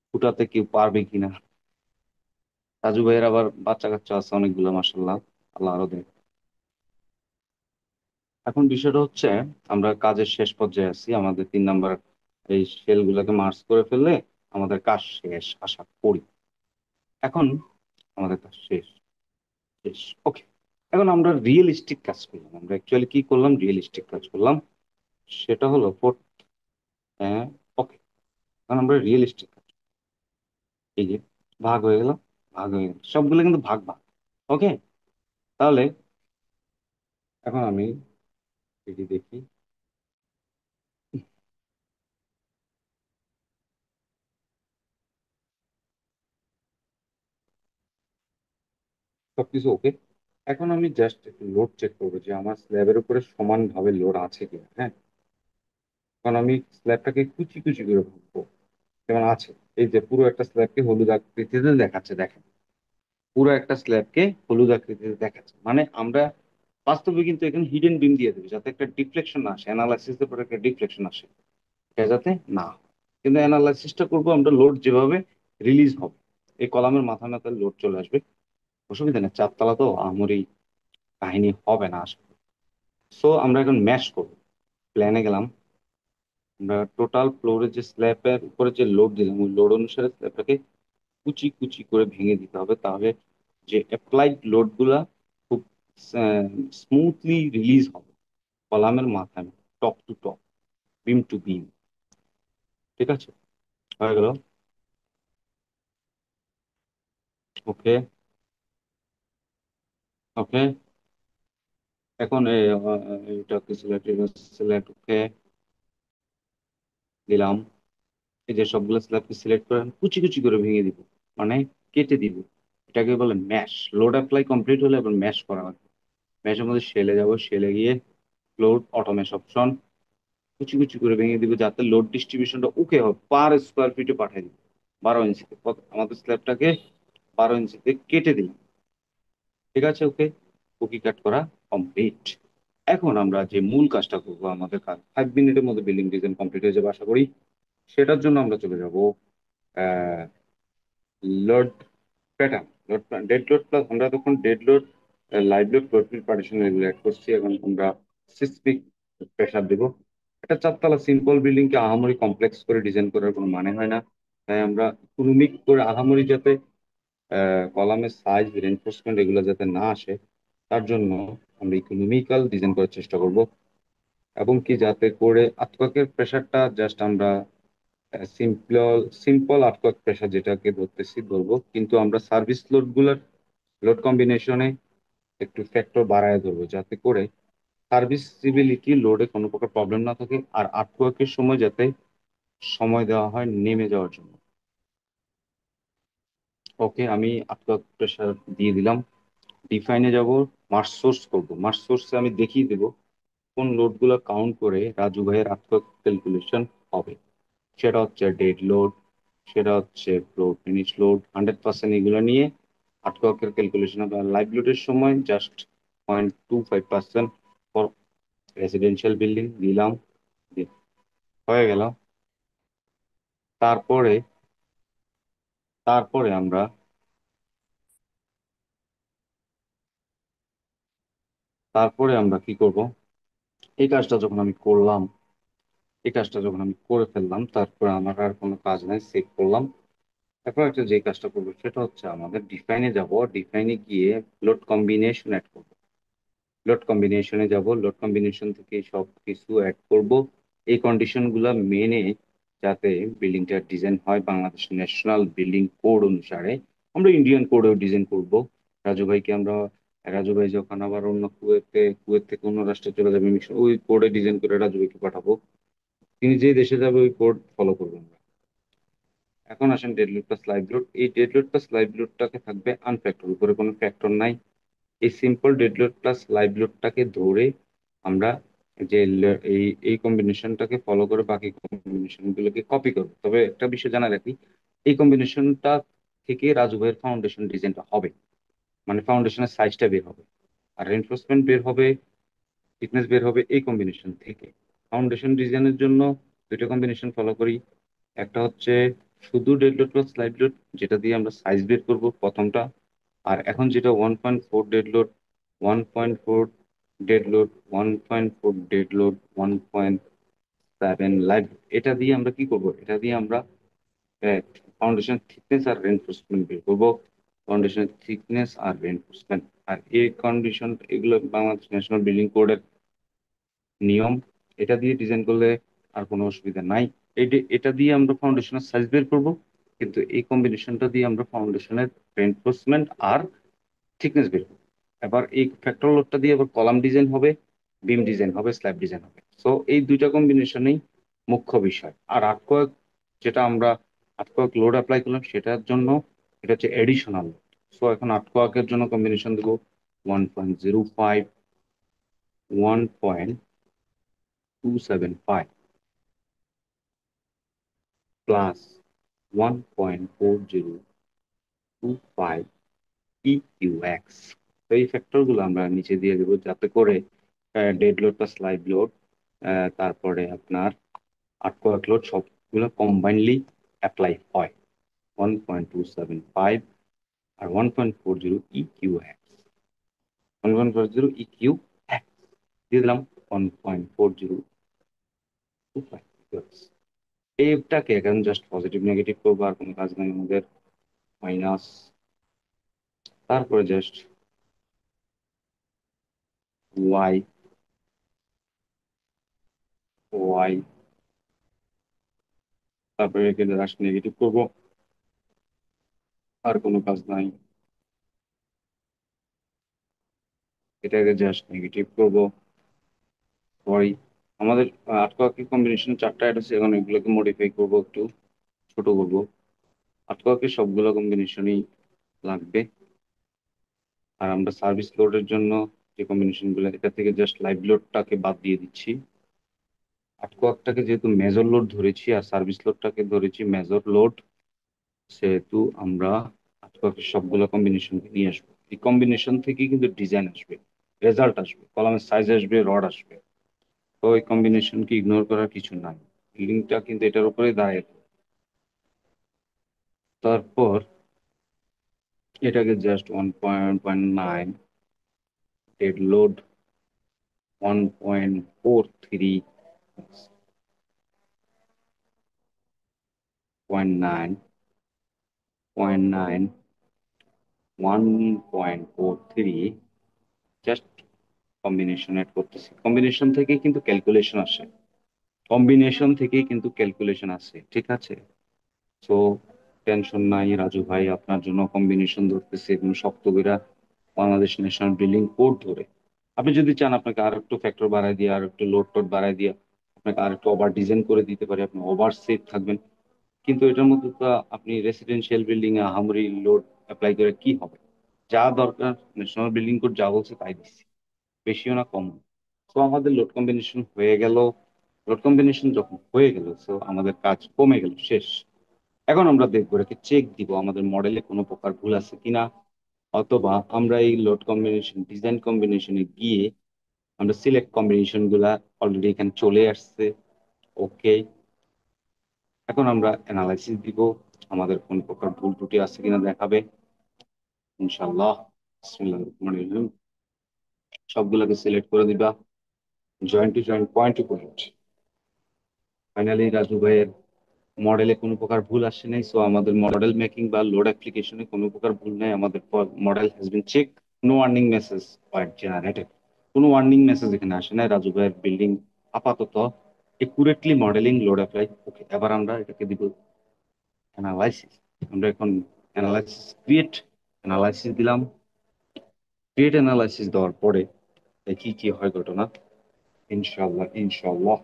ফুটাতে কেউ পারবে কিনা। রাজু ভাইয়ের আবার বাচ্চা কাচ্চা আছে অনেকগুলো, মাসাল্লাহ, আল্লাহ আরো দেয়। এখন বিষয়টা হচ্ছে, আমরা কাজের শেষ পর্যায়ে আছি, আমাদের 3 নাম্বার এই সেল গুলাকে মার্জ করে ফেললে আমাদের কাজ শেষ আশা করি। এখন আমাদের কাজ শেষ, শেষ। ওকে, এখন আমরা রিয়েলিস্টিক কাজ করলাম, আমরা অ্যাকচুয়ালি কি করলাম, রিয়েলিস্টিক কাজ করলাম। সেটা হলো ফোর্থ। হ্যাঁ, ওকে, এখন আমরা রিয়েলিস্টিক কাজ, এই যে ভাগ হয়ে গেল, ভাগ হয়ে গেল, সবগুলো কিন্তু ভাগ ভাগ। ওকে, তাহলে এখন আমি এটি দেখি, সবকিছু ওকে। এখন আমি জাস্ট একটু লোড চেক করবো যে আমার স্ল্যাবের উপরে সমানভাবে লোড আছে কিনা। হ্যাঁ, কারণ আমি স্ল্যাবটাকে কুচি কুচি করে ভাববো, যেমন আছে। এই যে পুরো একটা স্ল্যাবকে হলুদ আকৃতিতে দেখাচ্ছে, দেখেন, পুরো একটা স্ল্যাবকে হলুদ আকৃতিতে দেখাচ্ছে, মানে আমরা বাস্তবে কিন্তু এখানে হিডেন বিম দিয়ে দেবে, যাতে একটা ডিফ্লেকশন না আসে, অ্যানালাইসিসের পরে একটা ডিফ্লেকশন আসে, এটা যাতে না হয়। কিন্তু অ্যানালাইসিসটা করবো আমরা লোড যেভাবে রিলিজ হবে, এই কলামের মাথা মাথা লোড চলে আসবে, অসুবিধা নেই, চারতলা তো আমারই কাহিনী হবে না আসলে। সো আমরা এখন ম্যাশ করবো, প্ল্যানে গেলাম। আমরা টোটাল ফ্লোরের যে স্ল্যাবের উপরে যে লোড দিলাম ওই লোড অনুসারে স্ল্যাবটাকে কুচি কুচি করে ভেঙে দিতে হবে, তাহলে যে অ্যাপ্লাইড লোড গুলা খুব স্মুথলি রিলিজ হবে কলামের মাথায়, top to top, beam two বিম। ঠিক আছে, হয়ে গেল। ওকে। ওকে, এখন এটাকে সিলেক্ট, সিলেক্ট ওকে দিলাম। এই যে সবগুলো স্ল্যাবকে সিলেক্ট করে আমি কুচি কুচি করে ভেঙে দিব, মানে কেটে দিব। এটাকে বলে ম্যাশ। লোড অ্যাপ্লাই কমপ্লিট হলে এবার ম্যাশ করা হবে। ম্যাশের মধ্যে শেলে যাব, শেলে গিয়ে লোড অটোমেশ অপশন, কুচি কুচি করে ভেঙে দিব যাতে লোড ডিস্ট্রিবিউশনটা ওকে হয়, পার স্কোয়ার ফিটে পাঠিয়ে দিব। 12 ইঞ্চিতে আমাদের স্ল্যাবটাকে 12 ইঞ্চিতে কেটে দিলাম। ঠিক আছে, ওকে, কুকি কাট করা কমপ্লিট। এখন আমরা যে মূল কাজটা করবো, আমাদের কাজ 5 মিনিটের মধ্যে বিল্ডিং ডিজাইন কমপ্লিট হয়ে যাবে আশা করি। সেটার জন্য আমরা চলে যাব load pattern. Load dead load plus, আমরা তখন dead load, live load, load partition এগুলো অ্যাড করছি। এখন আমরা সিসমিক প্রেসার দেবো। একটা চারতলা সিম্পল বিল্ডিং কে আহামরি কমপ্লেক্স করে ডিজাইন করার কোনো মানে হয় না। তাই আমরা ইকোনমিক করে আহামরি যাতে কলামের সাইজ রেনফোর্সমেন্ট এগুলো যাতে না আসে, তার জন্য আমরা ইকোনমিক্যাল ডিজাইন করার চেষ্টা করব। এবং কি যাতে করে আর্থকোয়াকের প্রেসারটা জাস্ট আমরা সিম্পল সিম্পল আর্থকোয়াক প্রেসার যেটাকে ধরতেছি ধরবো, কিন্তু আমরা সার্ভিস লোড গুলার লোড কম্বিনেশনে একটু ফ্যাক্টর বাড়ায় ধরবো, যাতে করে সার্ভিসিবিলিটি লোডে কোনো প্রকার প্রবলেম না থাকে, আর আর্টওয়ার্কের সময় যাতে সময় দেওয়া হয় নেমে যাওয়ার জন্য। ওকে, আমি আর্টওয়ার্ক প্রেশার দিয়ে দিলাম। ডিফাইনে যাব, মার্স সোর্স করবো। মার্স সোর্সে আমি দেখিয়ে দেবো কোন লোডগুলো কাউন্ট করে রাজু ভাইয়ের আর্টওয়ার্ক ক্যালকুলেশন হবে। সেটা হচ্ছে ডেড লোড, সেটা হচ্ছে ফ্লোর ফিনিশ লোড, 100% এগুলো নিয়ে আর্টওয়ার্কের ক্যালকুলেশন হবে। আর লাইভ লোডের সময় জাস্ট 0.25% ফর রেসিডেন্সিয়াল বিল্ডিং দিলাম। হয়ে গেল। তারপরে তারপরে আমরা কি করব, এই কাজটা যখন আমি করলাম, এই কাজটা যখন আমি করে ফেললাম, তারপরে আমার আর কোনো কাজ নাই, সেভ করলাম। তারপর একটা যে কাজটা করবো সেটা হচ্ছে আমাদের ডিফাইনে যাব, ডিফাইনে গিয়ে লোড কম্বিনেশন অ্যাড করব। লোড কম্বিনেশনে যাব, লোড কম্বিনেশন থেকে সব কিছু অ্যাড করব। এই কন্ডিশন গুলা মেনে যাতে বিল্ডিংটার ডিজাইন হয় বাংলাদেশ ন্যাশনাল বিল্ডিং কোড অনুসারে। আমরা ইন্ডিয়ান কোডেও ডিজাইন করব। রাজু ভাইকে আমরা, রাজু ভাই যখন আবার অন্য কুয়েত থেকে অন্য রাষ্ট্রে চলে যাবে ওই কোডে ডিজাইন করে রাজু ভাইকে পাঠাবো। তিনি যে দেশে যাবে ওই কোড ফলো করবো আমরা। এখন আসেন dead load plus live load. এই ডেড লোড প্লাস লাইভ লোডটাকে থাকবে আনফ্যাক্টর, উপরে কোনো ফ্যাক্টর নাই। এই simple dead load plus live লোডটাকে ধরে আমরা যে এই কম্বিনেশনটাকে ফলো করে বাকি কম্বিনেশন গুলোকে কপি করবো। তবে একটা বিষয় জানা রাখি, এই কম্বিনেশনটা থেকে রাজু ভাইয়ের ফাউন্ডেশন ডিজাইনটা হবে, মানে ফাউন্ডেশনের সাইজটা বের হবে, আর রেনফোর্সমেন্ট বের হবে, থিকনেস বের হবে এই কম্বিনেশন থেকে। ফাউন্ডেশন ডিজাইনের জন্য দুইটা কম্বিনেশন ফলো করি। একটা হচ্ছে শুধু dead load plus live load, যেটা দিয়ে আমরা সাইজ বের করব প্রথমটা। আর এখন যেটা 1.4 dead load, 1.4 dead load, 1.4 dead load, 1.7 live, এটা দিয়ে আমরা কি করব, এটা দিয়ে আমরা ফাউন্ডেশন থিকনেস আর রেনফোর্সমেন্ট বের করবো। ফাউন্ডেশনের থিকনেস আর রেনফোর্সমেন্ট, আর এই কন্ডিশন এগুলো বাংলাদেশ ন্যাশনাল বিল্ডিং কোডের নিয়ম। এটা দিয়ে ডিজাইন করলে আর কোনো অসুবিধা নাই। এটা দিয়ে আমরা ফাউন্ডেশনের সাইজ বের করব, কিন্তু এই কম্বিনেশনটা দিয়ে আমরা ফাউন্ডেশনের রেনফোর্সমেন্ট আর থিকনেস বের করব। এবার এই ফ্যাক্টর লোডটা দিয়ে আবার কলাম ডিজাইন হবে, বিম ডিজাইন হবে, স্ল্যাব ডিজাইন হবে। সো এই দুইটা কম্বিনেশনেই মুখ্য বিষয়। আর আর্টওয়ার্ক, যেটা আমরা আর্টওয়ার্ক লোড অ্যাপ্লাই করলাম সেটার জন্য এটা হচ্ছে এডিশনাল। সো এখন আর্টওয়ার্কের জন্য কম্বিনেশন দেবো 1.05, 1.275 প্লাস 1.4025 ইউএক্স। তো এই ফ্যাক্টর গুলো আমরা নিচে দিয়ে দেবো, যাতে করে dead load plus live load, তারপরে আপনার আর্টওয়ার্ক লোড সবগুলো কম্বাইনলি অ্যাপ্লাই হয়। 1.275 আর 1.40 ইকিউ এক্স, 1.40 ইকিউ এক্স দিয়ে দিলাম 1.4025। এইটাকে এখন জাস্ট পজিটিভ নেগেটিভ করবো, আর কোনো কাজ নাই আমাদের। মাইনাস, তারপরে জাস্ট ওয়াই, ওয়াই, তারপরে এখানে জাস্ট নেগেটিভ করবো, আর কোনো কাজ নাই। এটাকে জাস্ট নেগেটিভ করবো। সরি, আমাদের আটকাকি কম্বিনেশন চারটা অ্যাড আছে, এখন এগুলোকে মডিফাই করবো, একটু ছোট করবো। আটকাকি সবগুলো কম্বিনেশনই লাগবে। আর আমরা সার্ভিস লোডের জন্য যে কম্বিনেশন গুলো, এটা থেকে জাস্ট লাইভ লোডটাকে বাদ দিয়ে দিচ্ছি। আটকোয়াকটাকে যেহেতু মেজর লোড ধরেছি আর সার্ভিস লোডটাকে ধরেছি মেজর লোড, সেহেতু আমরা আটকোয়াকের সবগুলো কম্বিনেশনকে নিয়ে আসবো। এই কম্বিনেশন থেকে কিন্তু ডিজাইন আসবে, রেজাল্ট আসবে, কলামের সাইজ আসবে, রড আসবে। তো এই কম্বিনেশনকে ইগনোর করার কিছু নাই। বিল্ডিংটা কিন্তু এটার উপরেই দাঁড়িয়ে থাকে। তারপর এটাকে just 1.9, dead load 1.43, 0.9, 0.9, 1.43, just combination add করতেছি। কম্বিনেশন থেকেই কিন্তু ক্যালকুলেশন আসে, কম্বিনেশন থেকেই কিন্তু ক্যালকুলেশন আসে, ঠিক আছে? সো টেনশন নাই রাজু ভাই, আপনার জন্য কম্বিনেশন ধরতেছে এবং শক্ত করে বাংলাদেশ ন্যাশনাল বিল্ডিং কোড ধরে। আপনি যদি চান আপনাকে আর একটু ফ্যাক্টর বাড়ায় দিয়ে, আর একটু লোড টোড বাড়ায় দিয়ে আপনাকে আর একটু ওভার ডিজাইন করে দিতে পারি, আপনি ওভার সেফ থাকবেন। কিন্তু এটার মধ্যে তো আপনি রেসিডেন্সিয়াল বিল্ডিং এ আহামরি লোড অ্যাপ্লাই করে কি হবে? যা দরকার ন্যাশনাল বিল্ডিং কোড যা বলছে তাই দিচ্ছি, বেশিও না কম। তো আমাদের লোড কম্বিনেশন হয়ে গেল। লোড কম্বিনেশন যখন হয়ে গেল, তো আমাদের কাজ কমে গেল, শেষ। এখন আমরা দেখবো, এটাকে চেক দিব আমাদের মডেলে কোনো প্রকার ভুল আছে কিনা, অথবা আমরা এই লোড কম্বিনেশন ডিজাইন কম্বিনেশনে গিয়ে আমরা সিলেক্ট কম্বিনেশন গুলা অলরেডি এখানে চলে আসছে। ওকে, এখন আমরা অ্যানালাইসিস দিব, আমাদের কোন প্রকার ভুল ত্রুটি আছে কিনা দেখাবে ইনশাল্লাহ। বিসমিল্লাহির রহমানির রহিম। সবগুলোকে সিলেক্ট করে দিবা, joint to joint, point to point. Finally Raju ভাইয়ের মডেলে কোনো প্রকার ভুল আসে নাই। সো আমাদের মডেল মেকিং বা লোড অ্যাপ্লিকেশনে কোনো প্রকার ভুল নাই। আমাদের model has been check, no warning message were generated. কোনো ওয়ার্নিং মেসেজ এখানে আসে নাই। রাজু ভাইয়ের বিল্ডিং আপাতত accurately modelling, load apply. Okay, এবার আমরা এটাকে দিব অ্যানালাইসিস। আমরা এখন অ্যানালাইসিস ক্রিয়েট, অ্যানালাইসিস দিলাম। ক্রিয়েট অ্যানালাইসিস দেওয়ার পরে দেখি কি হয় ঘটনা। ইনশাল্লাহ, ইনশাল্লাহ।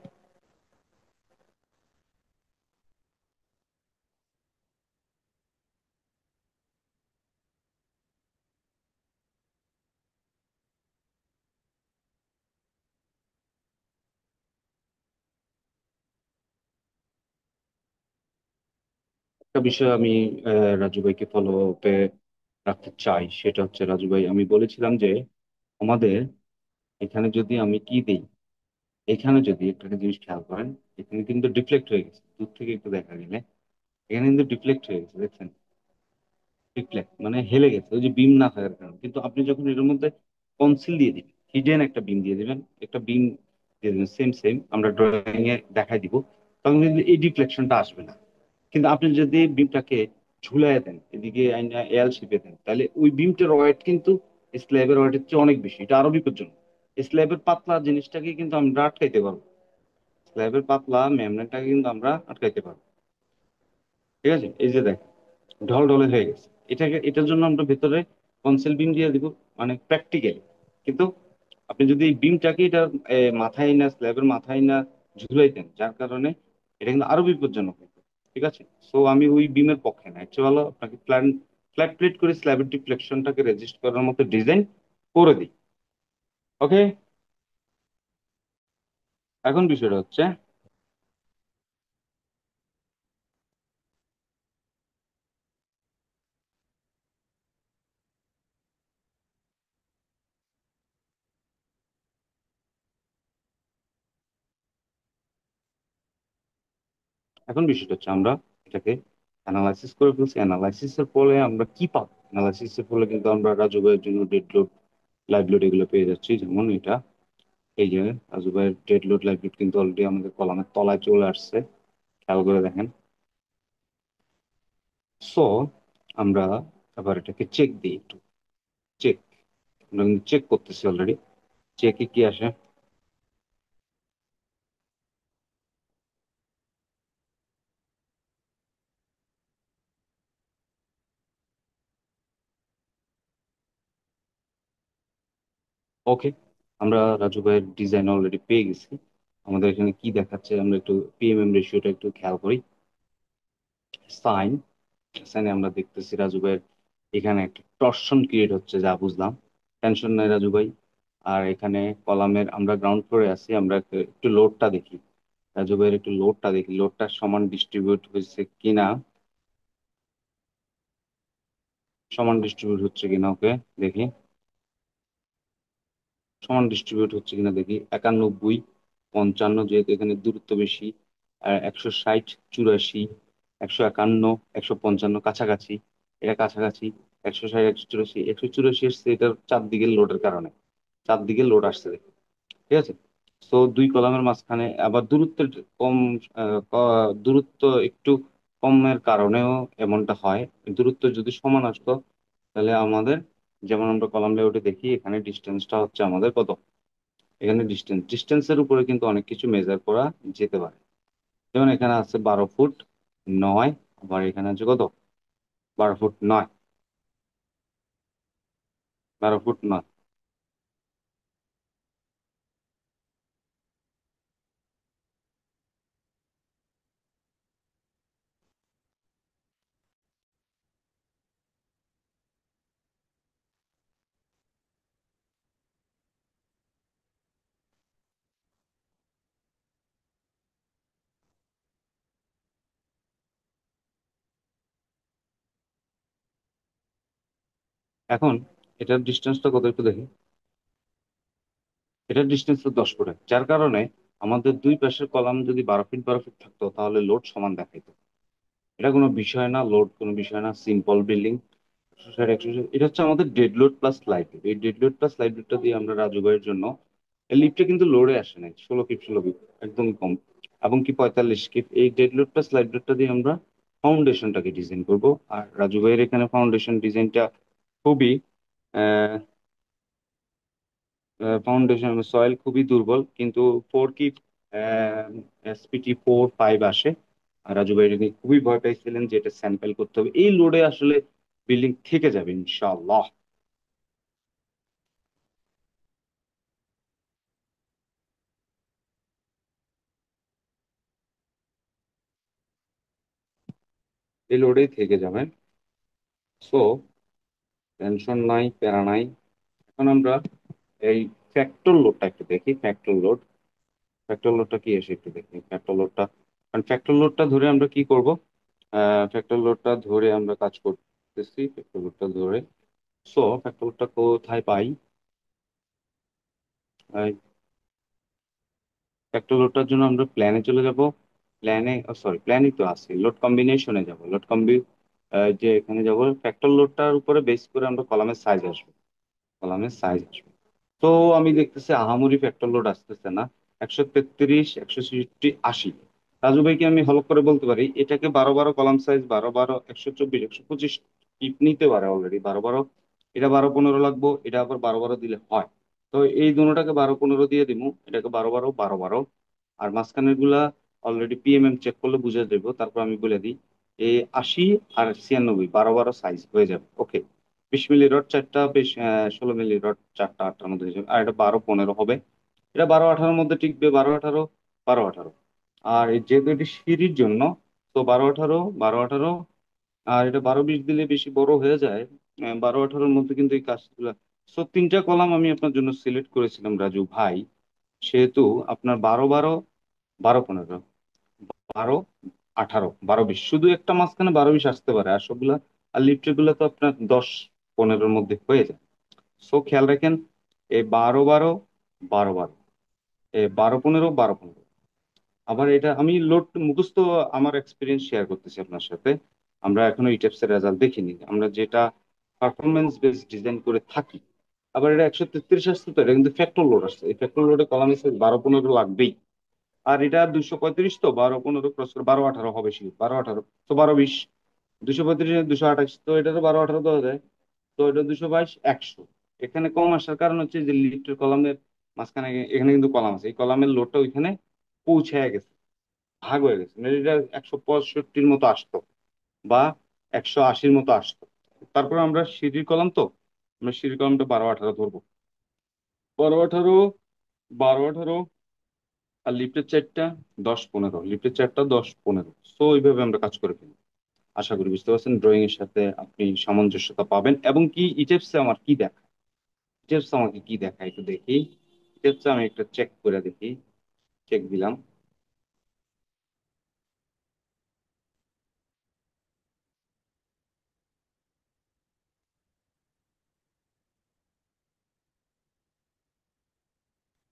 একটা বিষয় আমি রাজু ভাইকে ফলো আপে রাখতে চাই, সেটা হচ্ছে, রাজু ভাই আমি বলেছিলাম যে আমাদের এখানে যদি আমি কি দিই, এখানে যদি একটা জিনিস খেয়াল করেন, এখানে কিন্তু ডিফ্লেক্ট হয়ে গেছে, দূর থেকে একটু দেখা গেলে এখানে কিন্তু ডিফ্লেক্ট হয়ে গেছে, দেখছেন? ডিফ্লেক্ট মানে হেলে গেছে, ওই যে বিম না থাকার কারণে। কিন্তু আপনি যখন এর মধ্যে কনসিল দিয়ে দিবেন, হিডেন একটা বিম দিয়ে দিবেন, একটা বিম দিয়ে দিবেন, সেম সেম আমরা ড্রয়িং এ দেখাই দিব, তখন কিন্তু এই ডিফ্লেকশনটা আসবে না। কিন্তু আপনি যদি বিমটাকে ঝুলাই দেন, এদিকে আইনা এল শেপে দেন, তাহলে ওই বিমটার ওয়েট কিন্তু স্ল্যাবের ওয়েটের চেয়ে অনেক বেশি, এটা আরো বিপজ্জনক। স্ল্যাবের পাতলা জিনিসটাকে কিন্তু আমরা আটকাইতে পারবো, স্ল্যাবের পাতলা মেমব্রেনটাকে কিন্তু আমরা আটকাইতে পারবো। ঠিক আছে, এই যে দেখ, ঢল ঢলে হয়ে গেছে। এটাকে, এটার জন্য আমরা ভেতরে কনসেল বিম দিয়ে দিব, মানে প্র্যাকটিক্যালি। কিন্তু আপনি যদি এই বিমটাকে এটা মাথায় না, স্ল্যাবের মাথায় না ঝুলাইতেন, যার কারণে এটা কিন্তু আরো বিপজ্জনক হতো। ঠিক আছে, সো আমি ওই বিমের পক্ষে না, একচুয়ালি ভালো আপনাকে ফ্ল্যাট প্লেট করে স্ল্যাবের ডিফ্লেকশনটাকে রেজিস্ট করার মতো ডিজাইন করে দিই। ওকে, এখন বিষয়টা হচ্ছে, আমরা এটাকে অ্যানালাইসিস করে ফেলছি। অ্যানালাইসিসের ফলে আমরা কি পাবো? অ্যানালাইসিসের ফলে কিন্তু আমরা রাজু ভাইয়ের জন্য ডেড লোড, লাইভ লোড এগুলো পেয়ে যাচ্ছি। যেমন এটা, এই যে রাজু ভাইয়ের ডেড লোড, লাইভ লোড কিন্তু অলরেডি আমাদের কলামের তলায় চলে আসছে, খেয়াল করে দেখেন। সো আমরা আবার এটাকে চেক দিই একটু। চেক, আমরা কিন্তু চেক করতেছি অলরেডি। চেকে কি আসে? ওকে, আমরা রাজু ভাইয়ের ডিজাইন অলরেডি পেয়ে গেছি। আমাদের এখানে কি দেখাচ্ছে আমরা একটু পিএমএম রেশিওটা একটু খেয়াল করি। সাইন, সাইনে আমরা দেখতেছি রাজু ভাইয়ের এখানে একটা টর্শন ক্রিয়েট হচ্ছে, যা বুঝলাম। টেনশন নাই রাজু ভাই। আর এখানে কলামের আমরা গ্রাউন্ড ফ্লোরে আছি, আমরা একটু লোডটা দেখি। রাজু ভাইয়ের একটু লোডটা দেখি, লোডটা সমান ডিস্ট্রিবিউট হয়েছে কিনা। সমান ডিস্ট্রিবিউট হচ্ছে কিনা, ওকে দেখি। সমান ডিস্ট্রিবিউট হচ্ছে কিনা দেখি। 91, 55, যেহেতু এখানে দূরত্ব বেশি। আর 160, 84, 151, 155 কাছাকাছি। এটা কাছাকাছি। 160, 184, 184 এসছে এটার চারদিকের লোডের কারণে। চারদিকে লোড আসছে দেখি। ঠিক আছে। তো দুই কলামের মাঝখানে আবার দূরত্বের কম, দূরত্ব একটু কমের কারণেও এমনটা হয়। দূরত্ব যদি সমান আসতো তাহলে আমাদের, যেমন আমরা কলাম লেআউটে দেখি, এখানে ডিস্টেন্সটা হচ্ছে আমাদের কত। এখানে ডিস্টেন্সের উপরে কিন্তু অনেক কিছু মেজার করা যেতে পারে। যেমন এখানে আছে 12 ফুট 9, আবার এখানে আছে কত, 12 ফুট 9। 12 ফুট 9। এখন এটার ডিস্টেন্সটা কত একটু দেখি। এটার ডিস্টেন্স তো 10 ফুট, যার কারণে আমাদের দুই পাশের কলাম যদি 12 ফিট 12 ফিট থাকতো তাহলে লোড সমান দেখাইতো। এটা কোনো বিষয় না, লোড কোনো বিষয় না, সিম্পল বিল্ডিং। 160, 160, এটা হচ্ছে আমাদের dead load plus live load. এই ডেড লোড প্লাস লাইভ লোডটা দিয়ে আমরা রাজু ভাইয়ের জন্য, এই লিফটে কিন্তু লোডে আসে নাই, 16 ফিট 16 ফিট, একদম কম। এবং কি 45 ফিট, এই ডেড লোড প্লাস লাইভ লোডটা দিয়ে আমরা ফাউন্ডেশনটাকে ডিজাইন করব। আর রাজু ভাইয়ের এখানে ফাউন্ডেশন ডিজাইনটা খুবই, ফাউন্ডেশন সয়েল খুবই দুর্বল, কিন্তু 4 কি SPT 4-5 আসে। আর রাজু ভাই এটা নিয়ে খুবই ভয় পাইছিলেন যে এটা স্যাম্পল করতে হবে, এই লোডে আসলে বিল্ডিং থেকে যাবে ইনশাআল্লাহ। এই লোডেই থেকে যাবেন। সো টেনশন নাই, প্যারা নাই। এখন আমরা এই ফ্যাক্টর লোডটা একটু দেখি। ফ্যাক্টর লোড, ফ্যাক্টর লোডটা কি এসে একটু দেখি ফ্যাক্টর লোডটা। কারণ ফ্যাক্টর লোডটা ধরে আমরা কি করব? ফ্যাক্টর লোডটা ধরে আমরা কাজ করতেছি, ফ্যাক্টর লোডটা ধরে। সো ফ্যাক্টর লোডটা কোথায় পাই? ফ্যাক্টর লোডটার জন্য আমরা প্ল্যানে চলে যাব। প্ল্যানে, সরি প্ল্যানই তো আছে, লোড কম্বিনেশনে যাব। লোড কম্বি, যে এখানে যাব, ফ্যাক্টর লোডটার উপরে বেস করে আমরা কলামের সাইজ আসবে। কলামের সাইজ আসবে। তো আমি দেখতেছি আহামরি ফ্যাক্টর লোড আসতেছে না। 133, 166, 80। রাজু ভাইকে আমি হলপ করে বলতে পারি এটাকে 12 12 কলাম সাইজ, 12 12, 124, 125 টিপ নিতে পারে অলরেডি। 12 12, এটা 12 15 লাগবো, এটা আবার 12 12 দিলে হয়। তো এই দুটোটাকে 12 15 দিয়ে দিব, এটাকে 12 12 12 12। আর মাঝখানের গুলা অলরেডি পিএমএম চেক করলে বুঝে যাবো, তারপর আমি বলে দিই। এই 80 আর 96, 12 12 সাইজ হয়ে যাবে, ওকে। 20 মিলি রড চারটা, বেশ 16 মিলি রড চারটা, 8টার মধ্যে হয়ে যাবে। আর এটা 12 15 হবে। এটা 12 18-র মধ্যে টিকবে, 12 18, 12 18। আর যেহেতু এটি সিঁড়ির জন্য, তো 12 18, 12 18। আর এটা 12 20 দিলে বেশি বড় হয়ে যায়। 12 18-র মধ্যে কিন্তু এই কাজগুলা। সো তিনটা কলাম আমি আপনার জন্য সিলেক্ট করেছিলাম রাজু ভাই। সেহেতু আপনার 12 12, 12 15, 12 18, 12 20, শুধু একটা মাঝখানে 12 20 আসতে পারে, আর সবগুলা, আর লিফটের গুলো তো আপনার 10 15-র মধ্যে হয়ে যায়। সো খেয়াল রাখেন, এই 12 12, 12 12, 12 15, 12 15। আবার এটা আমি লোড মুখস্থ, আমার এক্সপিরিয়েন্স শেয়ার করতেছি আপনার সাথে। আমরা এখনো ইটেপস এর রেজাল্ট দেখিনি। আমরা যেটা পারফরমেন্স বেস ডিজাইন করে থাকি, আবার এটা 133 আসছে, তো এটা কিন্তু ফ্যাক্টর লোড আসছে। এই ফ্যাক্টর লোডে কলামের সাইজ 12-15 লাগবেই। আর এটা 235, তো 12-15 ক্রস করে 12-18 হবে, শিওর 12-18, তো 12-20। 235, 228, তো এটা তো 12-18 দেওয়া যায়। তো এটা 222, 100। এখানে কম আসার কারণ হচ্ছে যে লিফটের কলামের মাঝখানে এখানে কিন্তু কলাম আছে, এই কলামের লোডটা ওইখানে পৌঁছে গেছে, ভাগ হয়ে গেছে। মানে এটা 165-র মতো আসতো, বা 180-র মতো আসতো। তারপর আমরা সিঁড়ির কলাম, তো আমরা সিঁড়ির কলামটা 12-18 ধরবো। 12-18, 12-18। আর লিফটের চারটা 10-15, লিফটের চারটা 10-15। তো ওইভাবে আমরা কাজ করে ফেলি। আশা করি বুঝতে পারছেন, ড্রয়িং এর সাথে আপনি সামঞ্জস্যতা পাবেন। এবং কি ইটেপসে আমার কি দেখা, ইটেপস আমাকে কি দেখা একটু দেখি। ইটেপসে আমি একটা চেক করে দেখি। চেক দিলাম।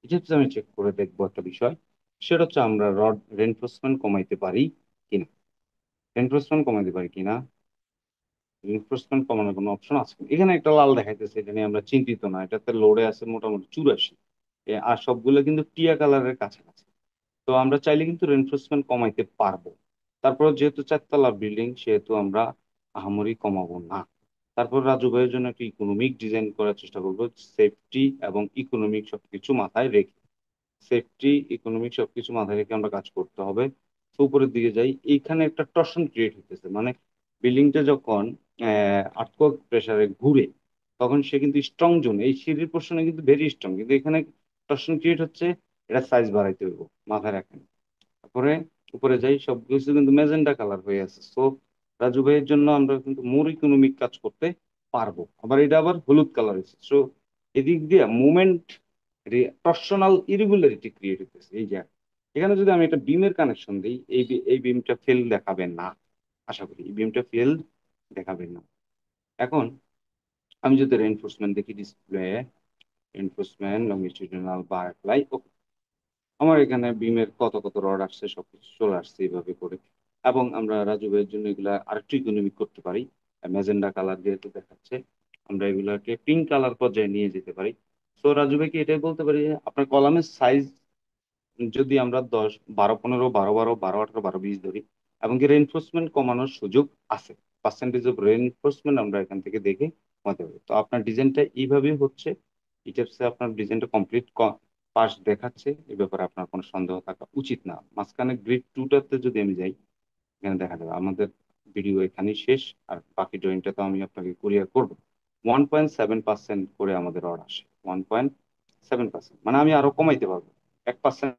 ইটেপসে আমি চেক করে দেখবো একটা বিষয়। সেটা হচ্ছে আমরা রড রেনফোর্সমেন্ট কমাইতে পারি কিনা। রেনফোর্সমেন্ট কমাইতে পারি কিনা। রিনফোর্সমেন্ট কমানোর কোনো অপশন আছে কিনা? এখানে একটা লাল দেখাইতেছে, এটা নিয়ে আমরা চিন্তিত না। এটাতে লোডে আছে মোটামুটি 84। আর সবগুলো কিন্তু টিয়া কালারের কাছাকাছি। তো আমরা চাইলে কিন্তু রেনফোর্সমেন্ট কমাইতে পারবো। তারপর যেহেতু চারতলা বিল্ডিং, সেহেতু আমরা আহামরি কমাবো না। তারপর রাজু ভাইয়ের জন্য একটা ইকোনমিক ডিজাইন করার চেষ্টা করবো, সেফটি এবং ইকোনমিক সবকিছু মাথায় রেখে। সেফটি, ইকোনমিক সবকিছু মাথায় রেখে আমরা কাজ করতে হবে। তো উপরের দিকে যাই, এইখানে একটা টর্শন ক্রিয়েট হতেছে, মানে বিল্ডিংটা যখন আর্থকোয়েক প্রেসারে ঘুরে, তখন সে কিন্তু স্ট্রং জোন, এই সিঁড়ির পোর্শনে কিন্তু ভেরি স্ট্রং, কিন্তু এখানে টর্শন ক্রিয়েট হচ্ছে। এটা সাইজ বাড়াইতে হইব, মাথায় রাখেন। তারপরে উপরে যাই, সবকিছু কিন্তু মেজেন্টা কালার হয়ে আছে। সো রাজু ভাইয়ের জন্য আমরা কিন্তু মোর ইকোনমিক কাজ করতে পারবো। আবার এটা আবার হলুদ কালার হয়েছে। সো এদিক দিয়ে মুভমেন্ট, টর্সনাল ইরেগুলারিটি ক্রিয়েট হতেছে এই যে। এখানে যদি আমি একটা বিমের কানেকশন দিই, এই বিমটা ফেল দেখাবে না। আশা করি এই বিমটা ফেল দেখাবে না। এখন আমি যদি রেইনফোর্সমেন্ট দেখি, ডিসপ্লে রেইনফোর্সমেন্ট লংজিটিউডিনাল বার অ্যাপ্লাই, আমার এখানে বিমের কত কত রড আসছে সবকিছু চলে আসছে এইভাবে করে। এবং আমরা রাজু ভাইয়ের জন্য এগুলা আরেকটু ইকোনমিক করতে পারি। ম্যাজেন্ডা কালার যেহেতু দেখাচ্ছে, আমরা এগুলাকে পিঙ্ক কালার পর্যায়ে নিয়ে যেতে পারি। তো রাজু ভাইকে এটাই বলতে পারি যে আপনার কলামের সাইজ যদি আমরা 10, 12, 15, 12, 12, 12, 18, 12, 20 ধরি, এবং কি রেইনফোর্সমেন্ট কমানোর সুযোগ আছে। পার্সেন্টেজ অফ রেইনফোর্সমেন্ট আমরা এখান থেকে দেখে কমাতে পারি। তো আপনার ডিজাইনটা এইভাবেই হচ্ছে। ইটেপসে আপনার ডিজাইনটা কমপ্লিট পাস দেখাচ্ছে, এই ব্যাপারে আপনার কোনো সন্দেহ থাকা উচিত না। মাঝখানে গ্রিড টুটাতে যদি আমি যাই, এখানে দেখা যাবে আমাদের ভিডিও এখানেই শেষ। আর বাকি ড্রয়িংটা তো আমি আপনাকে কুরিয়ার করবো। 1.7% করে আমাদের অর্ডার আসে, 1.7%, মানে আমি আরো কমাইতে পারবো। 1%